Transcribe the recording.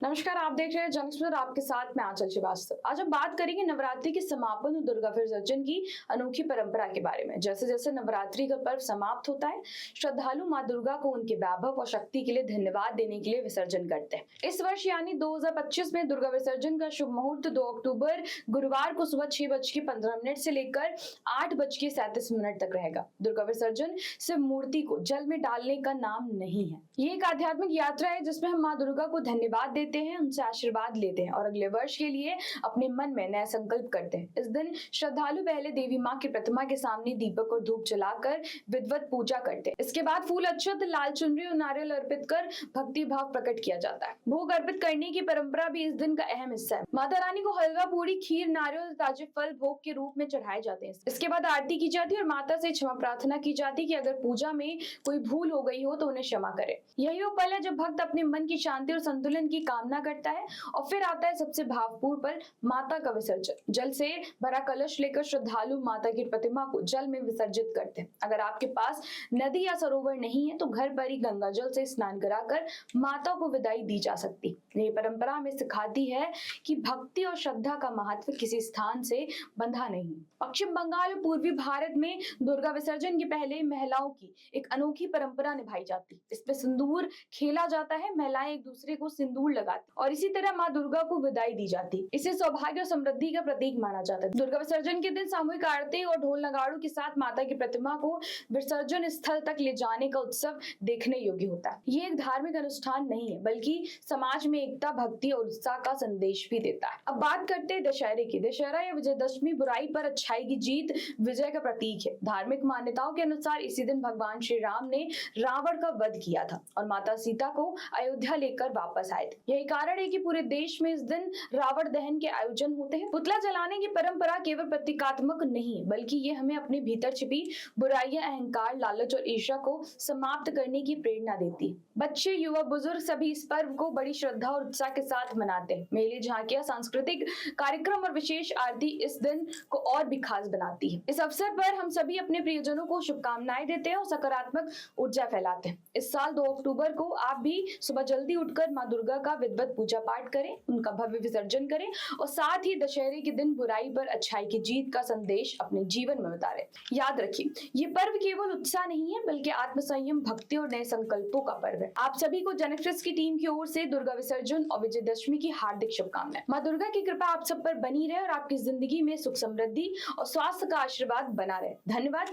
नमस्कार, आप देख रहे हैं जनस्पर्ध, आपके साथ मैं आंचल श्रीवास्तव। आज हम बात करेंगे नवरात्रि के समापन और दुर्गा विसर्जन की अनोखी परंपरा के बारे में। जैसे जैसे नवरात्रि का पर्व समाप्त होता है, श्रद्धालु मां दुर्गा को उनके वैभव और शक्ति के लिए धन्यवाद देने के लिए विसर्जन करते हैं। इस वर्ष यानी 2025 में दुर्गा विसर्जन का शुभ मुहूर्त 2 अक्टूबर गुरुवार को सुबह 6:15 से लेकर 8:37 तक रहेगा। दुर्गा विसर्जन सिर्फ मूर्ति को जल में डालने का नाम नहीं है, ये एक आध्यात्मिक यात्रा है जिसमें हम मां दुर्गा को धन्यवाद देते हैं, उनसे आशीर्वाद लेते हैं और अगले वर्ष के लिए अपने मन में नया संकल्प करते हैं। इस दिन श्रद्धालु पहले देवी मां की प्रतिमा के सामने दीपक और धूप जलाकर विधिवत पूजा करते हैं। इसके बाद फूल, अक्षत, लाल चुनरी और नारियल अर्पित कर भक्ति भाव प्रकट किया जाता है। भोग अर्पित करने की परंपरा भी इस दिन का अहम हिस्सा है। माता रानी को हलवा, पूरी, खीर, नारियल और ताजे फल भोग के रूप में चढ़ाए जाते हैं। इसके बाद आरती की जाती है और माता से क्षमा प्रार्थना की जाती है कि अगर पूजा में कोई भूल हो गई हो तो उन्हें क्षमा करे। यही वो पल है जब भक्त अपने मन की शांति और संतुलन की कामना करता है। और फिर आता है सबसे भावपूर्ण पल, माता का विसर्जन। जल से भरा कलश लेकर श्रद्धालु माता की प्रतिमा को जल में विसर्जित करते हैं। अगर आपके पास नदी या सरोवर नहीं है तो घर पर ही गंगा जल से स्नान कराकर माता को विदाई दी जा सकती। ये परंपरा हमें सिखाती है कि भक्ति और श्रद्धा का महत्व किसी स्थान से बंधा नहीं। पश्चिम बंगाल और पूर्वी भारत में दुर्गा विसर्जन के पहले महिलाओं की एक अनोखी परंपरा निभाई जाती। इसमें सिंदूर खेला जाता है, महिलाएं एक दूसरे को सिंदूर लगाती और इसी तरह मां दुर्गा को विदाई दी जाती। इसे सौभाग्य और समृद्धि का प्रतीक माना जाता है। दुर्गा विसर्जन के दिन सामूहिक आरती और ढोल नगाड़ों के साथ माता की प्रतिमा को विसर्जन स्थल तक ले जाने का उत्सव देखने योग्य होता है। ये एक धार्मिक अनुष्ठान नहीं है बल्कि समाज में एकता, भक्ति और उत्साह का संदेश भी देता है। अब बात करते हैं दशहरे की। दशहरा या विजयदशमी बुराई पर अच्छाई की जीत, विजय का प्रतीक है। धार्मिक मान्यताओं के अनुसार इसी दिन भगवान श्री राम ने रावण का वध किया था और माता सीता को अयोध्या लेकर वापस आए थे। यही कारण है कि पूरे देश में इस दिन रावण दहन के आयोजन होते हैं। पुतला जलाने की परंपरा केवल प्रतीकात्मक नहीं है बल्कि ये हमें अपने भीतर छिपी बुराइयां, अहंकार, लालच और ईर्ष्या को समाप्त करने की प्रेरणा देती है। बच्चे, युवा, बुजुर्ग सभी इस पर्व को बड़ी श्रद्धा और उत्साह के साथ मनाते हैं। मेले, झांकियां, सांस्कृतिक कार्यक्रम और विशेष आरती इस दिन को और भी खास बनाती है। इस अवसर पर हम सभी अपने प्रियजनों को शुभकामनाएं देते हैं और सकारात्मक ऊर्जा फैलाते हैं। इस साल 2 अक्टूबर को आप भी सुबह जल्दी उठकर मां दुर्गा का विधिवत पूजा पाठ करें, उनका भव्य विसर्जन करें और साथ ही दशहरे के दिन बुराई पर अच्छाई की जीत का संदेश अपने जीवन में उतारें। याद रखिए, ये पर्व केवल उत्साह नहीं है बल्कि आत्मसंयम, भक्ति और नए संकल्पों का पर्व है। आप सभी को जनएक्सप्रेस की टीम की ओर से दुर्गा विसर्जन और विजयदशमी की हार्दिक शुभकामनाएं। मां दुर्गा की कृपा आप सब पर बनी रहे और आपकी जिंदगी में सुख, समृद्धि और स्वास्थ्य का आशीर्वाद बना रहे। धन्यवाद।